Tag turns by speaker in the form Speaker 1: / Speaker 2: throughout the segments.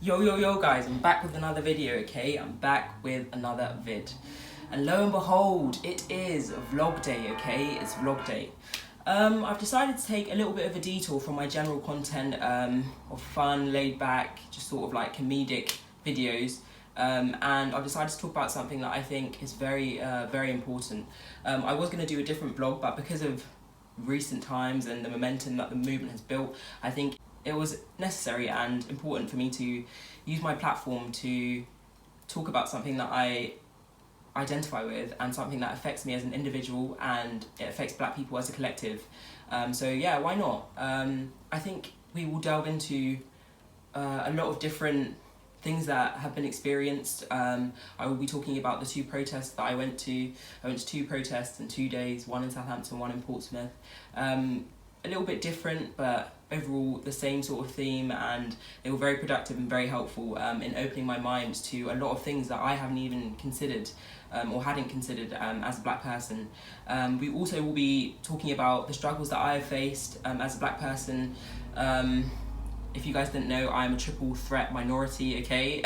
Speaker 1: Yo guys, I'm back with another video, okay? I'm back with another vid. And lo and behold, it is vlog day, okay? It's vlog day. I've decided to take a little bit of a detour from my general content of fun, laid back, just sort of like comedic videos. And I've decided to talk about something that I think is very important. I was going to do a different vlog, but because of recent times and the momentum that the movement has built, I think it was necessary and important for me to use my platform to talk about something that I identify with and something that affects me as an individual, and it affects Black people as a collective. So yeah, why not? I think we will delve into a lot of different things that have been experienced. I will be talking about the two protests that I went to. I went to two protests in 2 days, one in Southampton, one in Portsmouth. A little bit different, but overall the same sort of theme, and they were very productive and very helpful in opening my mind to a lot of things that I haven't even considered or hadn't considered as a Black person. We also will be talking about the struggles that I have faced as a Black person. If you guys didn't know, I am a triple threat minority, okay?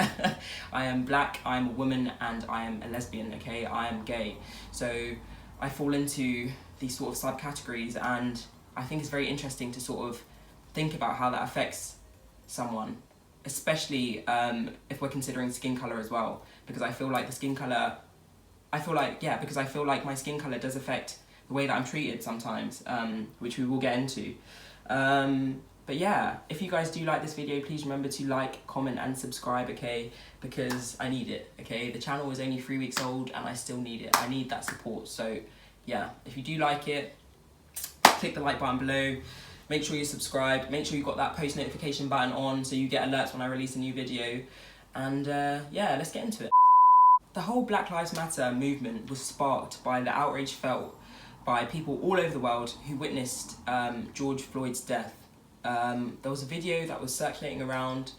Speaker 1: I am Black, I am a woman, and I am a lesbian, okay? I am gay. So I fall into these sort of subcategories, and I think it's very interesting to sort of think about how that affects someone, especially if we're considering skin colour as well, because I feel like the skin colour, because I feel like my skin colour does affect the way that I'm treated sometimes, which we will get into. But yeah, if you guys do like this video, please remember to like, comment and subscribe, okay? Because I need it, okay? The channel is only 3 weeks old and I still need it. I need that support. So yeah, if you do like it, click the like button below, make sure you subscribe, make sure you've got that post notification button on so you get alerts when I release a new video, and yeah, let's get into it. The whole Black Lives Matter movement was sparked by the outrage felt by people all over the world who witnessed George Floyd's death. There was a video that was circulating around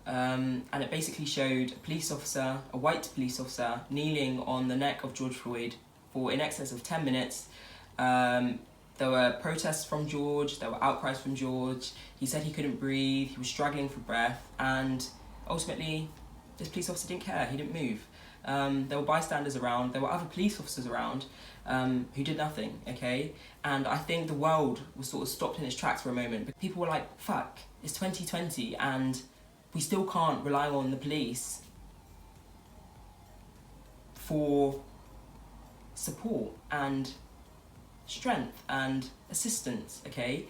Speaker 1: and it basically showed a white police officer, kneeling on the neck of George Floyd for in excess of 10 minutes. There were protests from George, there were outcries from George. He said he couldn't breathe, he was struggling for breath, and ultimately this police officer didn't care, he didn't move. There were bystanders around, there were other police officers around who did nothing, okay? And I think the world was sort of stopped in its tracks for a moment. People were like, fuck, it's 2020 and we still can't rely on the police for support and strength and assistance, okay?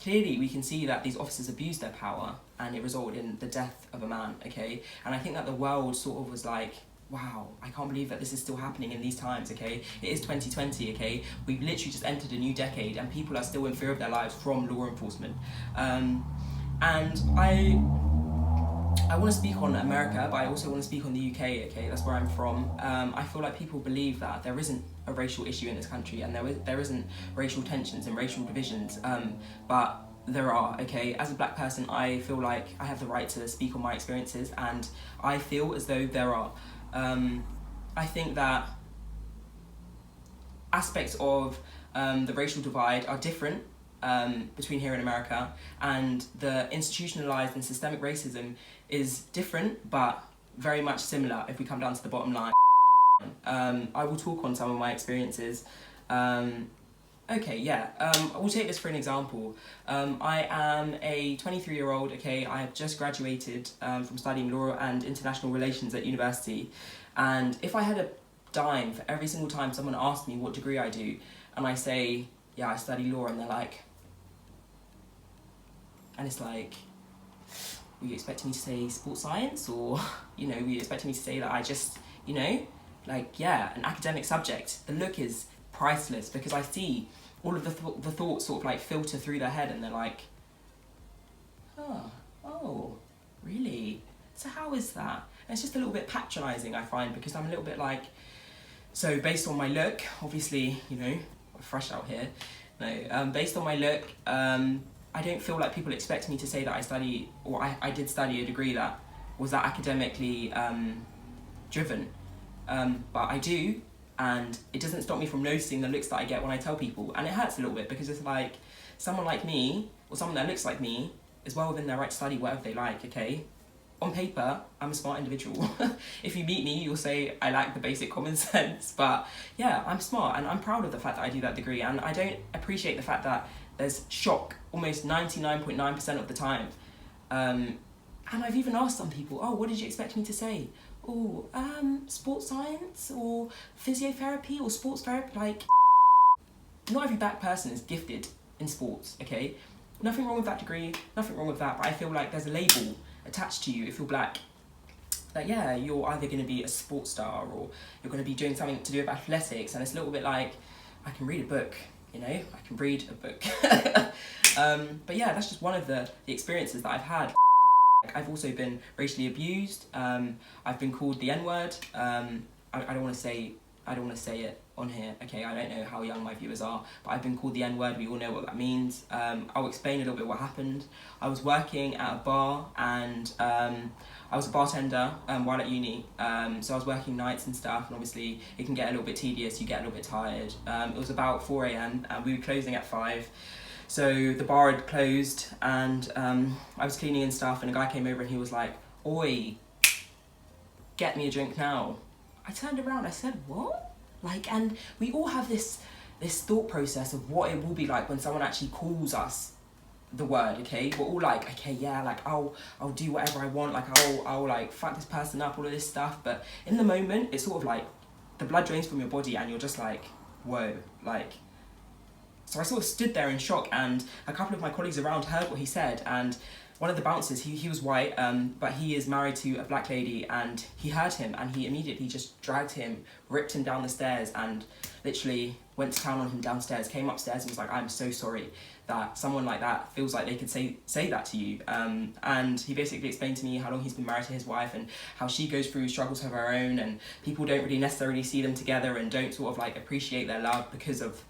Speaker 1: Clearly we can see that these officers abused their power and it resulted in the death of a man, okay? And I think that the world sort of was like, wow, I can't believe that this is still happening in these times, okay? It is 2020, okay? We've literally just entered a new decade and people are still in fear of their lives from law enforcement. And I want to speak on America, but I also want to speak on the UK, okay? That's where I'm from. I feel like people believe that there isn't a racial issue in this country and there isn't racial tensions and racial divisions, but there are, okay? As a Black person, I feel like I have the right to speak on my experiences, and I feel as though there are. I think that aspects of the racial divide are different between here and America, and the institutionalized and systemic racism is different but very much similar if we come down to the bottom line. I will talk on some of my experiences. Okay, yeah, we'll take this for an example. I am a 23-year-old, okay? I have just graduated from studying law and international relations at university, and if I had a dime for every single time someone asked me what degree I do, and I say, yeah, I study law, and they're like, and it's like, were you expecting me to say sports science, or, you know, were you expecting me to say that I just, you know, like, yeah, an academic subject? The look is priceless, because I see all of the thoughts sort of like filter through their head, and they're like, oh, really? So how is that? And it's just a little bit patronising, I find, because I'm a little bit like, so based on my look, obviously, you know, I'm fresh out here, no, based on my look, I don't feel like people expect me to say that I study, or I did study a degree that was that academically driven, but I do, and it doesn't stop me from noticing the looks that I get when I tell people, and it hurts a little bit, because it's like, someone like me, or someone that looks like me, is well within their right to study whatever they like, okay? on paper, I'm a smart individual. If you meet me, you'll say I lack the basic common sense, but yeah, I'm smart and I'm proud of the fact that I do that degree, and I don't appreciate the fact that there's shock almost 99.9% of the time. And I've even asked some people, oh, what did you expect me to say? Oh, sports science or physiotherapy or sports therapy. Like, not every black person is gifted in sports, okay? Nothing wrong with that degree, nothing wrong with that, but I feel like there's a label attached to you if you're black. That yeah, you're either going to be a sports star or you're going to be doing something to do with athletics, and it's a little bit like, I can read a book, you know? I can read a book. But yeah, that's just one of the experiences that I've had. I've also been racially abused. I've been called the N-word. I don't want to say it on here. Okay, I don't know how young my viewers are, but I've been called the N-word. We all know what that means. I'll explain a little bit what happened. I was working at a bar, and I was a bartender while at uni. So I was working nights and stuff, and obviously it can get a little bit tedious. You get a little bit tired. It was about 4 a.m. and we were closing at 5. So the bar had closed, and I was cleaning and stuff, and a guy came over and he was like, "Oi, get me a drink now." I turned around, I said, "What?" Like, and we all have this thought process of what it will be like when someone actually calls us the word, okay? We're all like, okay, yeah, like I'll do whatever I want, like I'll like fuck this person up, all of this stuff. But in the moment, it's sort of like the blood drains from your body and you're just like, whoa, like. So I sort of stood there in shock, and a couple of my colleagues around heard what he said, and one of the bouncers, he was white, but he is married to a black lady, and he heard him, and he immediately just dragged him, ripped him down the stairs, and literally went to town on him downstairs, came upstairs and was like, "I'm so sorry that someone like that feels like they could say that to you." And he basically explained to me how long he's been married to his wife and how she goes through struggles of her own, and people don't really necessarily see them together and don't sort of like appreciate their love because of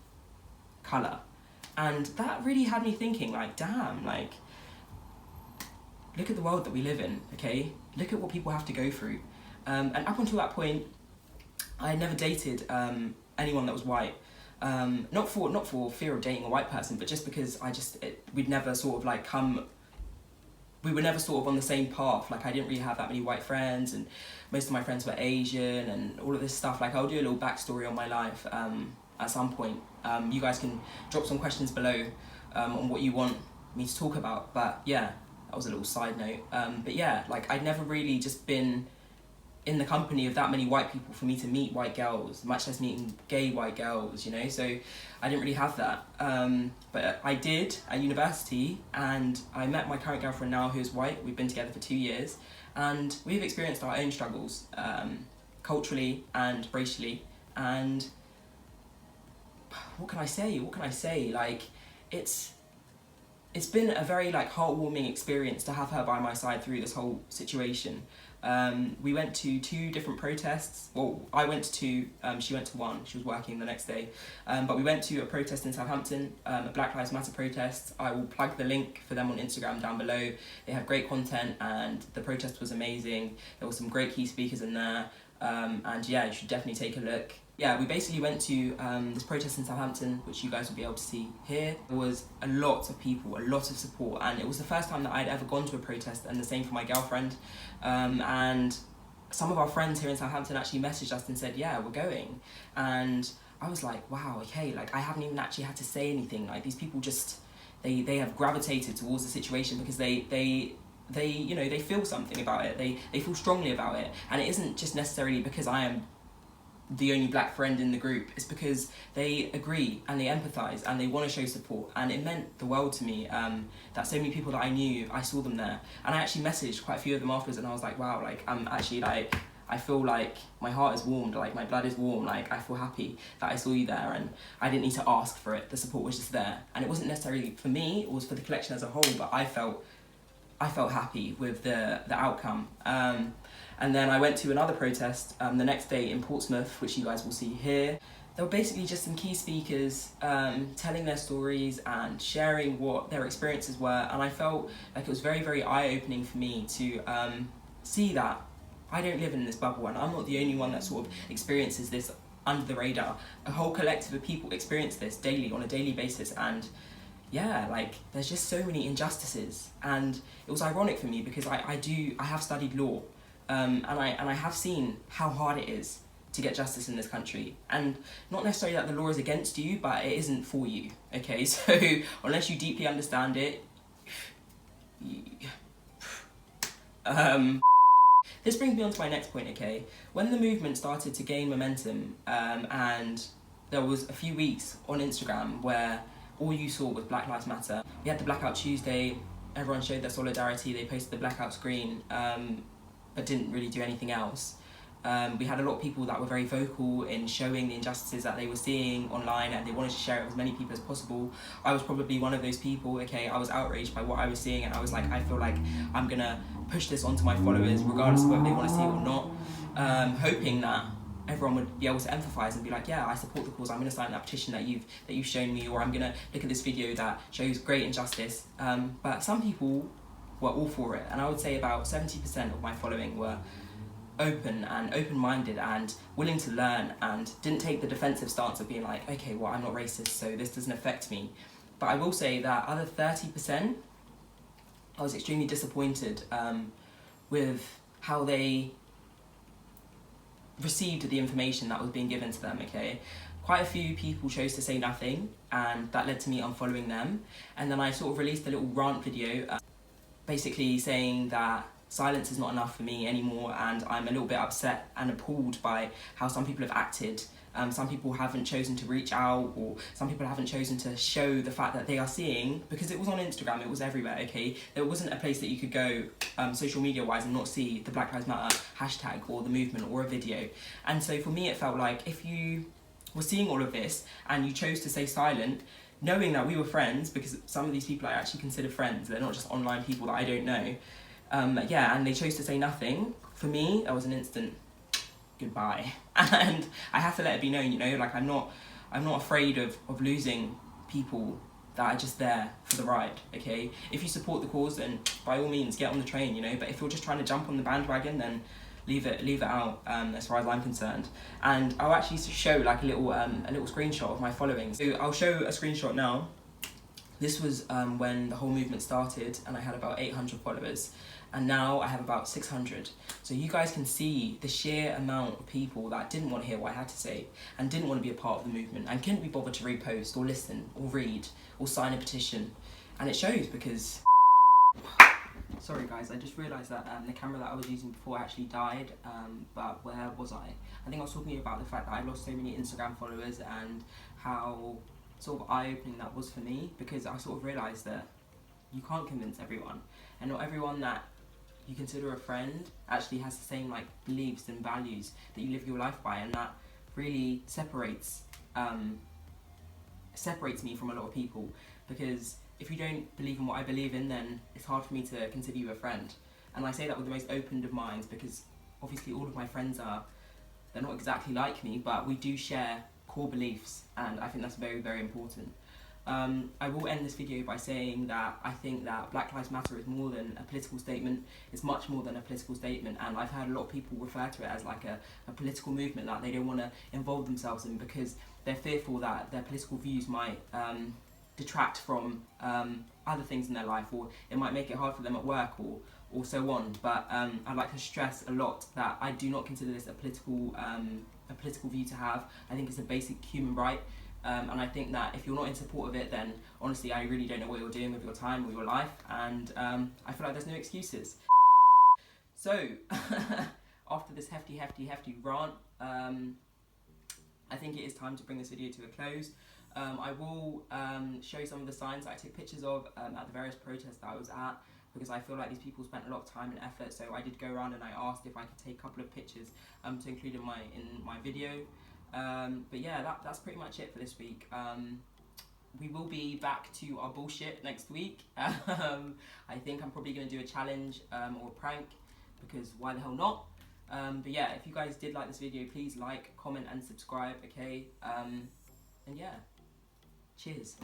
Speaker 1: colour. And that really had me thinking, like, damn, like, look at the world that we live in, okay? Look at what people have to go through. And up until that point, I had never dated anyone that was white. Not for fear of dating a white person, but just because we'd never sort of like we were never sort of on the same path. Like, I didn't really have that many white friends, and most of my friends were Asian and all of this stuff. Like, I'll do a little backstory on my life at some point. You guys can drop some questions below on what you want me to talk about. But yeah, that was a little side note. But yeah, like, I'd never really just been in the company of that many white people for me to meet white girls, much less meeting gay white girls, you know? So I didn't really have that. But I did at university, and I met my current girlfriend now, who's white. We've been together for 2 years, and we've experienced our own struggles, culturally and racially. And what can I say? Like, it's been a very like heartwarming experience to have her by my side through this whole situation. We went to 2 different protests. Well, I went to 2, she went to 1, she was working the next day. But we went to a protest in Southampton, a Black Lives Matter protest. I will plug the link for them on Instagram down below. They have great content, and the protest was amazing. There were some great key speakers in there. And yeah, you should definitely take a look. Yeah, we basically went to this protest in Southampton, which you guys will be able to see here. There was a lot of people, a lot of support, and it was the first time that I'd ever gone to a protest, and the same for my girlfriend. And some of our friends here in Southampton actually messaged us and said, yeah, we're going. And I was like, wow, okay, like, I haven't even actually had to say anything. Like, these people just, they have gravitated towards the situation because they you know, they feel something about it. They feel strongly about it. And it isn't just necessarily because I am the only black friend in the group. It's because they agree and they empathise and they want to show support. And it meant the world to me that so many people that I knew, I saw them there. And I actually messaged quite a few of them afterwards, and I was like, wow, like, I'm actually like, I feel like my heart is warmed, like my blood is warm, like I feel happy that I saw you there, and I didn't need to ask for it. The support was just there. And it wasn't necessarily for me, it was for the collection as a whole, but I felt happy with the outcome. And then I went to another protest the next day in Portsmouth, which you guys will see here. There were basically just some key speakers telling their stories and sharing what their experiences were, and I felt like it was very, very eye-opening for me to see that I don't live in this bubble, and I'm not the only one that sort of experiences this under the radar. A whole collective of people experience this daily, on a daily basis, and yeah, like there's just so many injustices, and it was ironic for me because I have studied law, and I have seen how hard it is to get justice in this country, and not necessarily that the law is against you, but it isn't for you. Okay, so unless you deeply understand it, this brings me on to my next point. Okay, when the movement started to gain momentum, and there was a few weeks on Instagram where all you saw was Black Lives Matter. We had the Blackout Tuesday, everyone showed their solidarity, they posted the blackout screen, but didn't really do anything else. We had a lot of people that were very vocal in showing the injustices that they were seeing online, and they wanted to share it with as many people as possible. I was probably one of those people. Okay, I was outraged by what I was seeing, and I was like, I feel like I'm gonna push this onto my followers regardless of whether they want to see it or not, hoping that everyone would be able to empathise and be like, yeah, I support the cause, I'm going to sign that petition that you've shown me, or I'm going to look at this video that shows great injustice. But some people were all for it, and I would say about 70% of my following were open-minded and willing to learn, and didn't take the defensive stance of being like, okay, well, I'm not racist, so this doesn't affect me. But I will say that other 30%, I was extremely disappointed with how they received the information that was being given to them. Okay, quite a few people chose to say nothing, and that led to me unfollowing them. And then I sort of released a little rant video, basically saying that silence is not enough for me anymore, and I'm a little bit upset and appalled by how some people have acted. Some people haven't chosen to reach out, or some people haven't chosen to show the fact that they are seeing, because it was on Instagram, it was everywhere. Okay, there wasn't a place that you could go social media wise and not see the Black Lives Matter hashtag or the movement or a video. And so for me it felt like, if you were seeing all of this and you chose to stay silent, knowing that we were friends, because some of these people I actually consider friends, they're not just online people that I don't know, yeah, and they chose to say nothing, for me that was an instant goodbye. And I have to let it be known, you know, like I'm not afraid of losing people that are just there for the ride. Okay, if you support the cause, then by all means get on the train, you know, but if you're just trying to jump on the bandwagon, then leave it out, as far as I'm concerned. And I'll actually show like a little screenshot of my following. So I'll show a screenshot now. This was when the whole movement started, and I had about 800 followers, and now I have about 600. So you guys can see the sheer amount of people that didn't want to hear what I had to say, and didn't want to be a part of the movement, and couldn't be bothered to repost or listen or read or sign a petition. And it shows, because sorry guys, I just realised that the camera that I was using before actually died, but where was I? I think I was talking about the fact that I lost so many Instagram followers, and how sort of eye-opening that was for me, because I sort of realised that you can't convince everyone, and not everyone that you consider a friend actually has the same like beliefs and values that you live your life by, and that really separates me from a lot of people, because if you don't believe in what I believe in, then it's hard for me to consider you a friend. And I say that with the most open of minds, because obviously all of my friends they're not exactly like me, but we do share core beliefs, and I think that's very, very important. I will end this video by saying that I think that Black Lives Matter is more than a political statement. It's much more than a political statement, and I've heard a lot of people refer to it as like a political movement that they don't want to involve themselves in, because they're fearful that their political views might detract from other things in their life, or it might make it hard for them at work, or so on. But I'd like to stress a lot that I do not consider this a political view to have. I think it's a basic human right. And I think that if you're not in support of it, then honestly I really don't know what you're doing with your time or your life, and I feel like there's no excuses. So after this hefty rant, I think it is time to bring this video to a close. I will show some of the signs that I took pictures of at the various protests that I was at, because I feel like these people spent a lot of time and effort. So I did go around and I asked if I could take a couple of pictures to include in my video. But yeah, that's pretty much it for this week. We will be back to our bullshit next week. I think I'm probably going to do a challenge or a prank, because why the hell not? But yeah, if you guys did like this video, please like, comment and subscribe, okay? And yeah, cheers.